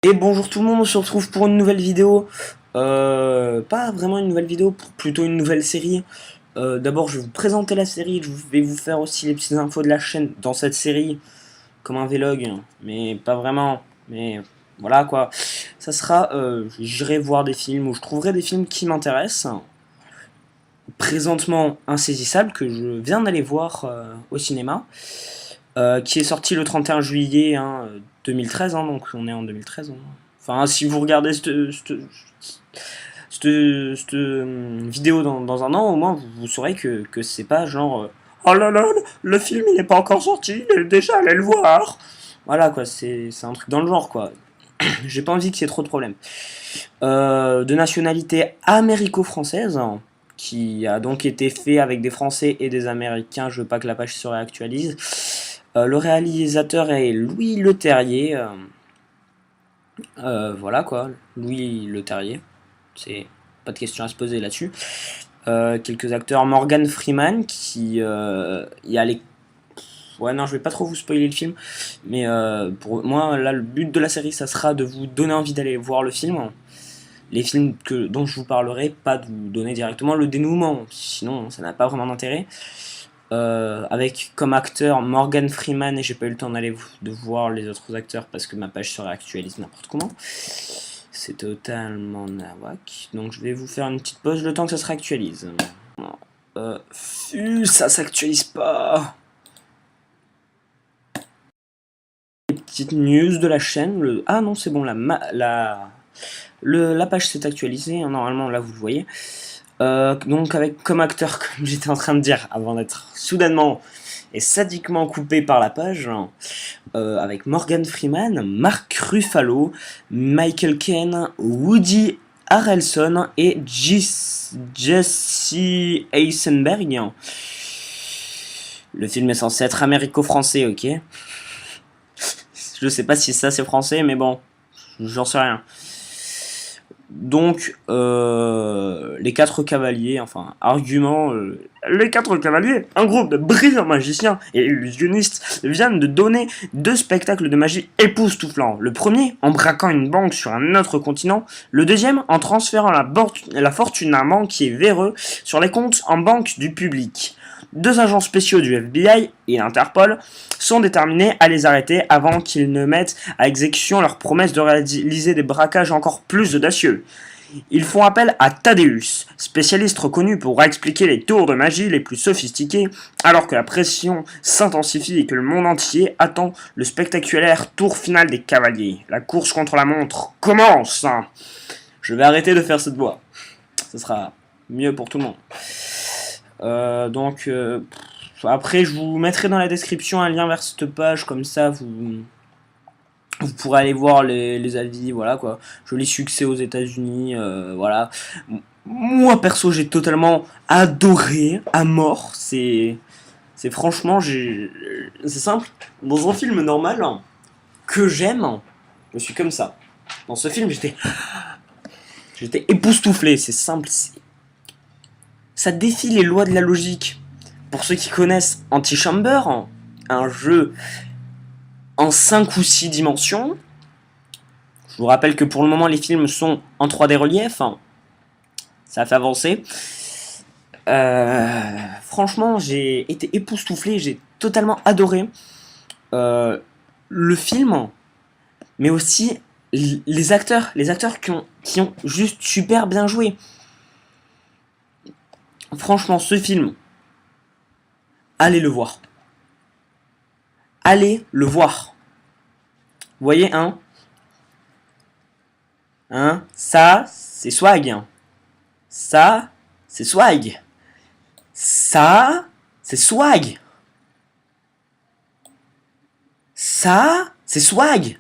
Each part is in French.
Et bonjour tout le monde, on se retrouve pour une nouvelle vidéo. Pas vraiment une nouvelle vidéo, plutôt une nouvelle série. D'abord, je vais vous présenter la série, je vais vous faire aussi les petites infos de la chaîne dans cette série, comme un vlog, mais pas vraiment. Mais voilà quoi. Ça sera, j'irai voir des films ou je trouverai des films qui m'intéressent. Présentement insaisissable, que je viens d'aller voir au cinéma. Qui est sorti le 31 juillet 2013, donc on est en 2013. Enfin, si vous regardez cette vidéo dans un an, au moins vous saurez que c'est pas genre oh là là, le film il n'est pas encore sorti, déjà allez le voir. Voilà quoi, c'est un truc dans le genre quoi. J'ai pas envie qu'il y ait trop de problèmes. De nationalité américo-française, qui a donc été fait avec des Français et des Américains. Je veux pas que la page se réactualise. Le réalisateur est Louis Leterrier. Voilà quoi, Louis Leterrier. C'est pas de question à se poser là-dessus. Quelques acteurs, Morgan Freeman, qui y a les... Ouais, non, je vais pas trop vous spoiler le film, mais pour moi, là, le but de la série, ça sera de vous donner envie d'aller voir le film. Les films dont je vous parlerai, pas de vous donner directement le dénouement, sinon ça n'a pas vraiment d'intérêt. Avec comme acteur Morgan Freeman, et j'ai pas eu le temps de voir les autres acteurs parce que ma page se réactualise n'importe comment. C'est totalement nawak. Donc je vais vous faire une petite pause le temps que ça se réactualise. Ça s'actualise pas. Les petites news de la chaîne. Ah non, c'est bon, la page s'est actualisée. Normalement, là, vous le voyez. Donc avec comme acteur, comme j'étais en train de dire avant d'être soudainement et sadiquement coupé par la page, avec Morgan Freeman, Mark Ruffalo, Michael Caine, Woody Harrelson et Jesse Eisenberg. Le film est censé être américo-français, ok. Je sais pas si ça c'est français, mais bon, j'en sais rien. Donc, les 4 cavaliers, enfin, argument, les 4 cavaliers, un groupe de brillants magiciens et illusionnistes, viennent de donner 2 spectacles de magie époustouflants. Le premier, en braquant une banque sur un autre continent, le deuxième, en transférant la fortune d'un banquier véreux sur les comptes en banque du public. 2 agents spéciaux du FBI et Interpol sont déterminés à les arrêter avant qu'ils ne mettent à exécution leur promesse de réaliser des braquages encore plus audacieux. Ils font appel à Thaddeus, spécialiste reconnu pour expliquer les tours de magie les plus sophistiqués, alors que la pression s'intensifie et que le monde entier attend le spectaculaire tour final des cavaliers. La course contre la montre commence. Je vais arrêter de faire cette voix. Ce sera mieux pour tout le monde. Après, je vous mettrai dans la description un lien vers cette page, comme ça vous pourrez aller voir les avis, voilà quoi. Joli succès aux États-Unis, voilà. Moi perso, j'ai totalement adoré à mort. C'est franchement, c'est simple. Dans un film normal que j'aime, je suis comme ça. Dans ce film, j'étais époustouflé. C'est simple. Ça défie les lois de la logique. Pour ceux qui connaissent Antichamber, un jeu en 5 ou 6 dimensions, je vous rappelle que pour le moment les films sont en 3D relief, ça fait avancer. Franchement, j'ai été époustouflé, j'ai totalement adoré le film, mais aussi les acteurs qui ont juste super bien joué. Franchement, ce film, allez le voir. Allez le voir. Vous voyez, ça, c'est swag. Ça, c'est swag. Ça, c'est swag. Ça, c'est swag.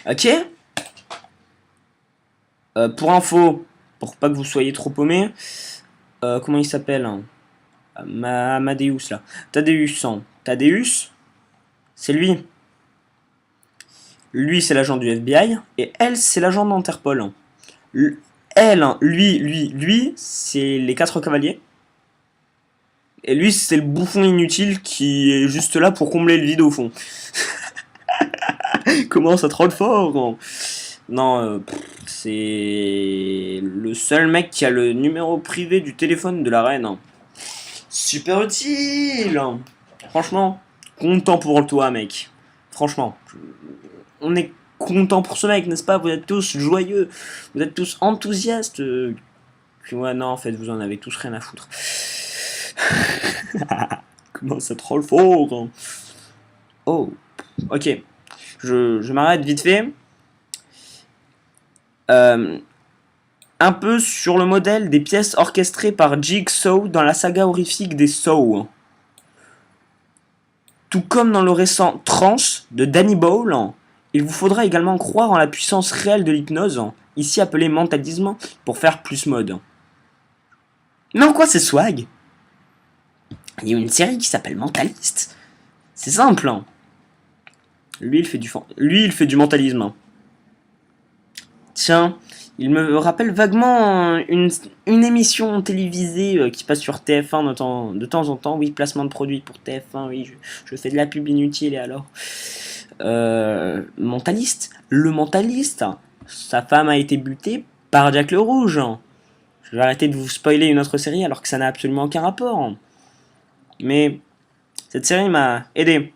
Ok. Pour info, pour pas que vous soyez trop paumé, comment il s'appelle Amadeus là. Thaddeus, c'est lui. Lui, c'est l'agent du FBI, et elle, c'est l'agent d'Interpol. Lui, c'est les 4 cavaliers. Et lui, c'est le bouffon inutile qui est juste là pour combler le vide au fond. Comment ça troll fort Non, c'est le seul mec qui a le numéro privé du téléphone de la reine. Super utile. Franchement, content pour toi, mec. Franchement, on est content pour ce mec, n'est-ce pas? Vous êtes tous joyeux, vous êtes tous enthousiastes. Ouais, non, en fait, vous en avez tous rien à foutre. Comment ça troll fort? Oh, ok. Je m'arrête vite fait. Un peu sur le modèle des pièces orchestrées par Jigsaw dans la saga horrifique des Saw. Tout comme dans le récent Trance de Danny Boyle, il vous faudra également croire en la puissance réelle de l'hypnose, ici appelée mentalisme, pour faire plus mode. Non, quoi, c'est swag? Il y a une série qui s'appelle Mentaliste. C'est simple. Lui, il fait du mentalisme. Tiens, il me rappelle vaguement une émission télévisée qui passe sur TF1 de temps en temps. Oui, placement de produits pour TF1, oui, je fais de la pub inutile et alors. Mentaliste. Le mentaliste. Sa femme a été butée par Jack le Rouge. Je vais arrêter de vous spoiler une autre série alors que ça n'a absolument aucun rapport. Mais cette série m'a aidé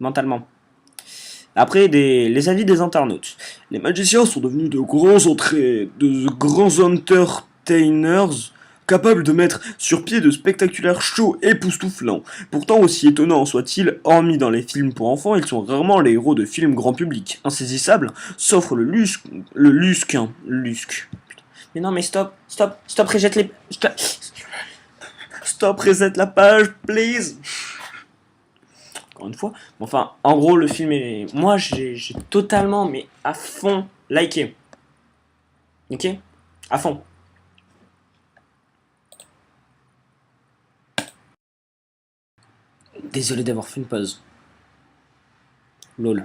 mentalement. Après, les avis des internautes. Les magiciens sont devenus de grands entertainers capables de mettre sur pied de spectaculaires shows époustouflants. Pourtant, aussi étonnants soient-ils, hormis dans les films pour enfants, ils sont rarement les héros de films grand public. Insaisissables, s'offre le lusque. Mais non, mais stop, reset stop, reset la page, please. Encore une fois. Enfin, en gros, le film est... Moi, j'ai totalement, mais à fond, liké. Ok? À fond. Désolé d'avoir fait une pause. Lol.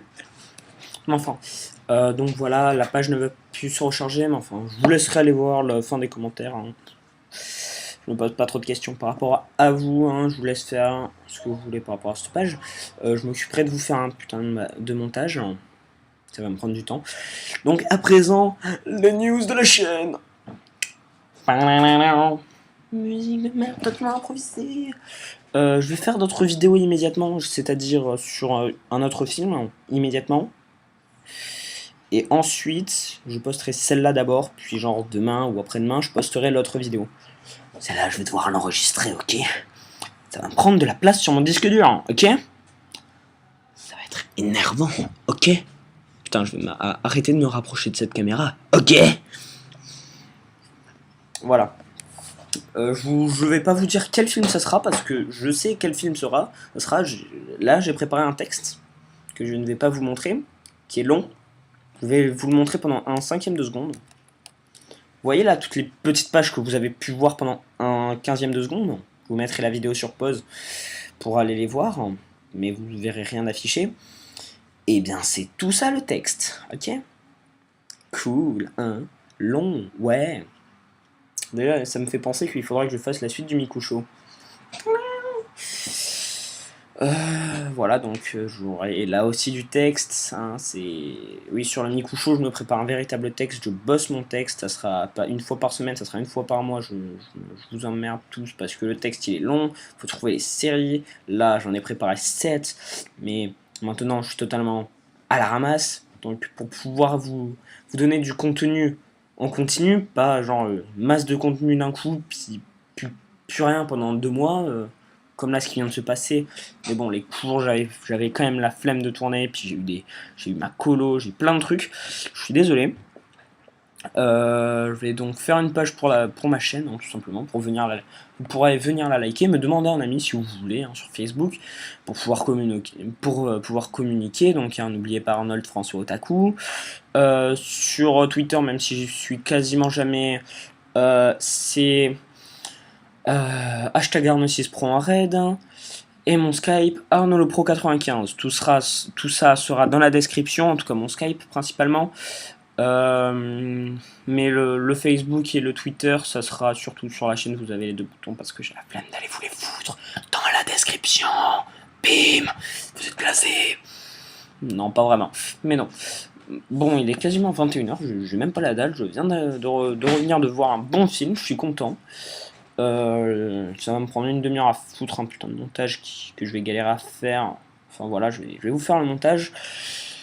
Mais enfin. Donc voilà, la page ne va plus se recharger, mais enfin, je vous laisserai aller voir la fin des commentaires. Hein. Je me pose pas trop de questions par rapport à vous, hein. Je vous laisse faire ce que vous voulez par rapport à cette page. Je m'occuperai de vous faire un putain de montage. Ça va me prendre du temps. Donc à présent, les news de la chaîne. Musique de merde totalement improvisée. Je vais faire d'autres vidéos immédiatement, c'est-à-dire sur un autre film, immédiatement. Et ensuite, je posterai celle-là d'abord, puis genre demain ou après-demain, je posterai l'autre vidéo. Celle-là, je vais devoir l'enregistrer, ok? Ça va me prendre de la place sur mon disque dur, ok? Ça va être énervant, ok? Putain, je vais arrêter de me rapprocher de cette caméra, ok? Voilà. Je vais pas vous dire quel film ça sera, parce que je sais quel film ça sera. Là, j'ai préparé un texte que je ne vais pas vous montrer, qui est long. Je vais vous le montrer pendant un cinquième de seconde. Vous voyez là toutes les petites pages que vous avez pu voir pendant un 15e de seconde. Je vous mettrai la vidéo sur pause pour aller les voir, mais vous ne verrez rien affiché. Et bien c'est tout ça le texte, ok? Cool, hein? Long, ouais. D'ailleurs ça me fait penser qu'il faudra que je fasse la suite du Mikucho. Voilà, donc j'aurai là aussi du texte. Hein, oui, sur le Mikucho, je me prépare un véritable texte, je bosse mon texte. Ça sera pas une fois par semaine, ça sera une fois par mois. Je vous emmerde tous parce que le texte il est long. Faut trouver les séries. Là, j'en ai préparé 7, mais maintenant je suis totalement à la ramasse. Donc, pour pouvoir vous donner du contenu en continu, pas genre masse de contenu d'un coup, puis plus rien pendant 2 mois. Comme là ce qui vient de se passer, mais bon, les cours, j'avais quand même la flemme de tourner, puis j'ai eu ma colo, j'ai plein de trucs, je suis désolé. Je vais donc faire une page pour ma chaîne, hein, tout simplement, vous pourrez venir la liker, me demander un ami si vous voulez, hein, sur Facebook, pour pouvoir communiquer, donc hein, n'oubliez pas Arnold François Otaku. Sur Twitter, même si je suis quasiment jamais, c'est... hashtag Arno6Pro en raid, et mon Skype ArnoLePro95. Tout ça sera dans la description, en tout cas mon Skype principalement. Mais le Facebook et le Twitter, ça sera surtout sur la chaîne, vous avez les 2 boutons parce que j'ai la flemme d'aller vous les foutre dans la description. Bim, vous êtes blasés. Non, pas vraiment, mais non. Bon, il est quasiment 21h, j'ai même pas la dalle, je viens de revenir de voir un bon film, je suis content. Ça va me prendre une demi-heure à foutre un putain de montage que je vais galérer à faire. Enfin voilà, je vais vous faire le montage,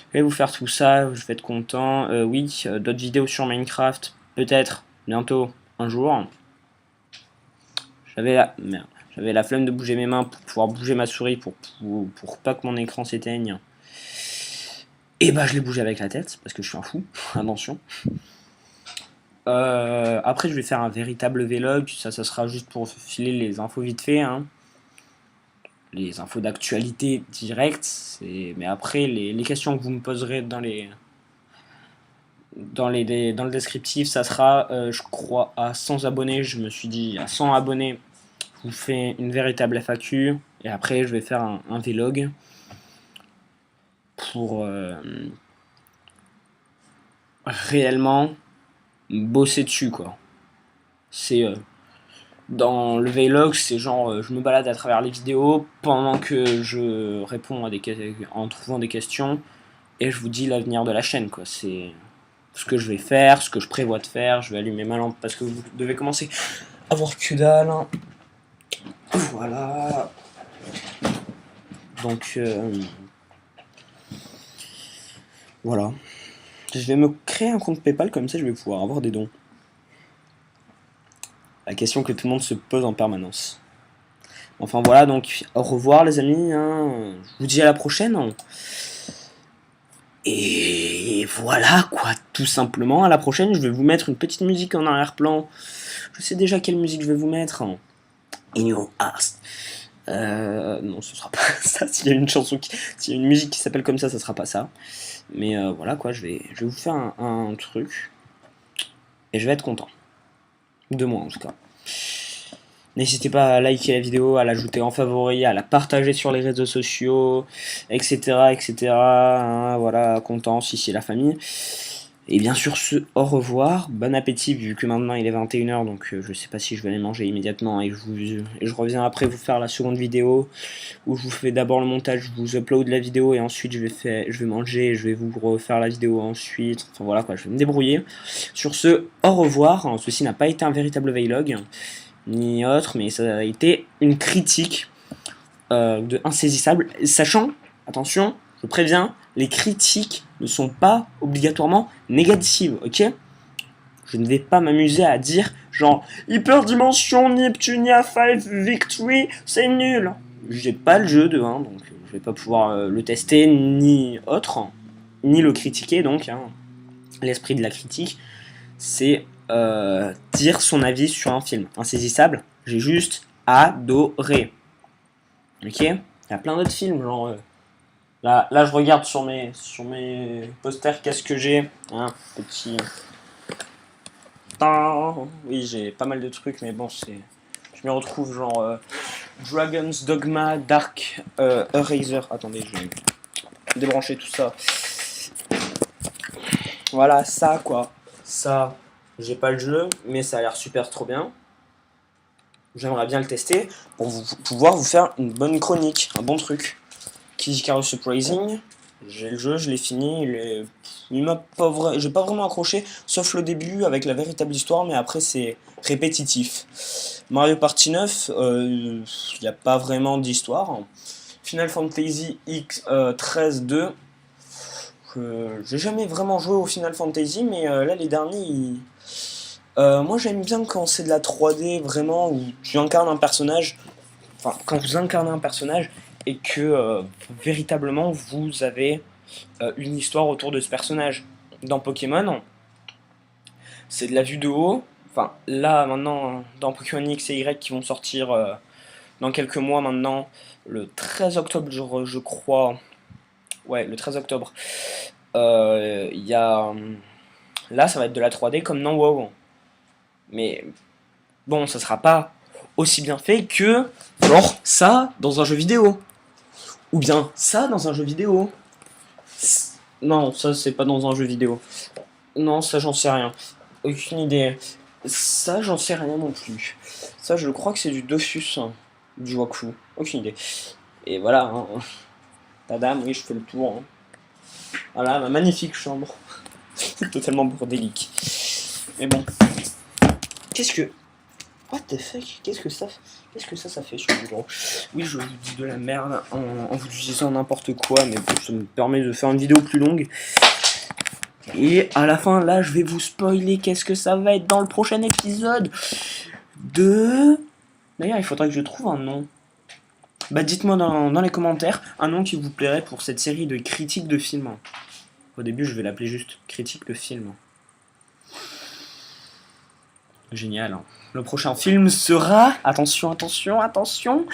je vais vous faire tout ça, je vais être content. Oui, d'autres vidéos sur Minecraft, peut-être, bientôt, un jour. Merde, j'avais la flemme de bouger mes mains pour pouvoir bouger ma souris pour pas que mon écran s'éteigne. Et bah je l'ai bougé avec la tête, parce que je suis un fou, attention. Après je vais faire un véritable vlog, ça sera juste pour filer les infos vite fait, hein. Les infos d'actualité directes, mais après les questions que vous me poserez dans le descriptif, ça sera, je crois, à 100 abonnés, je me suis dit, à 100 abonnés, je vous fais une véritable FAQ, et après je vais faire un vlog pour réellement bosser dessus, quoi. C'est dans le vlog, c'est genre je me balade à travers les vidéos pendant que je réponds à en trouvant des questions et je vous dis l'avenir de la chaîne, quoi. C'est ce que je vais faire, ce que je prévois de faire. Je vais allumer ma lampe parce que vous devez commencer à voir que dalle. Voilà. Donc voilà. Je vais me créer un compte PayPal, comme ça je vais pouvoir avoir des dons. La question que tout le monde se pose en permanence. Enfin voilà, donc au revoir les amis, hein. Je vous dis à la prochaine. Et voilà quoi, tout simplement. À la prochaine, je vais vous mettre une petite musique en arrière-plan. Je sais déjà quelle musique je vais vous mettre. In Your Heart. Non, ce sera pas ça. S'il y a s'il y a une musique qui s'appelle comme ça sera pas ça. Mais voilà quoi, je vais vous faire un truc. Et je vais être content. De moi en tout cas. N'hésitez pas à liker la vidéo, à l'ajouter en favori, à la partager sur les réseaux sociaux, etc. etc. Hein, voilà, content si c'est la famille. Et bien sûr, au revoir, bon appétit, vu que maintenant il est 21h, donc je sais pas si je vais aller manger immédiatement, et je reviens après vous faire la seconde vidéo, où je vous fais d'abord le montage, je vous upload la vidéo, et ensuite je vais manger, et je vais vous refaire la vidéo ensuite, enfin voilà quoi, je vais me débrouiller. Sur ce, au revoir, ceci n'a pas été un véritable vlog, ni autre, mais ça a été une critique de Insaisissable, sachant, attention, je préviens, les critiques ne sont pas obligatoirement négatives, ok? Je ne vais pas m'amuser à dire, genre, Hyperdimension Neptunia 5 Victory, c'est nul. J'ai pas le jeu de 1, donc je vais pas pouvoir le tester, ni autre, ni le critiquer, donc, hein. L'esprit de la critique, c'est dire son avis sur un film. Insaisissable, j'ai juste adoré. Ok? Il y a plein d'autres films, genre... Là, je regarde sur mes posters, qu'est-ce que j'ai? Un petit... Oui, j'ai pas mal de trucs, mais bon, c'est... Je me retrouve genre... Dragon's Dogma, Dark Eraser... Attendez, je vais débrancher tout ça. Voilà, ça, quoi. Ça, j'ai pas le jeu, mais ça a l'air super trop bien. J'aimerais bien le tester pour pouvoir vous faire une bonne chronique, un bon truc. Kid Icarus Surprising, j'ai le jeu, je l'ai fini, j'ai pas vraiment accroché, sauf le début avec la véritable histoire, mais après c'est répétitif. Mario Party 9, il n'y a pas vraiment d'histoire. Final Fantasy X 13-2, j'ai jamais vraiment joué au Final Fantasy, mais là les derniers, moi j'aime bien quand c'est de la 3D vraiment, où tu incarnes un personnage, enfin quand vous incarnez un personnage, et que véritablement vous avez une histoire autour de ce personnage. Dans Pokémon, c'est de la vue de haut. Enfin, là, maintenant, dans Pokémon X et Y qui vont sortir dans quelques mois maintenant, le 13 octobre, je crois. Ouais, le 13 octobre. Il y a... Là, ça va être de la 3D comme dans WoW. Mais bon, ça sera pas aussi bien fait que genre ça dans un jeu vidéo. Ou bien ça dans un jeu vidéo. Non, ça c'est pas dans un jeu vidéo. Non, ça j'en sais rien. Aucune idée. Ça j'en sais rien non plus. Ça je crois que c'est du Dofus, hein, du Waku. Aucune idée. Et voilà, hein. Tadam, oui je fais le tour. Hein. Voilà, ma magnifique chambre. Totalement bordélique. Mais bon. Qu'est-ce que... What the fuck? Qu'est-ce que ça fait sur le bureau? Oui, je vous dis de la merde en vous disant n'importe quoi, mais bon, ça me permet de faire une vidéo plus longue. Et à la fin, là, je vais vous spoiler qu'est-ce que ça va être dans le prochain épisode de... D'ailleurs, il faudrait que je trouve un nom. Bah, dites-moi dans les commentaires un nom qui vous plairait pour cette série de critiques de films. Au début, je vais l'appeler juste critique de film. Génial. Hein. Le prochain film sera... Attention, attention, attention.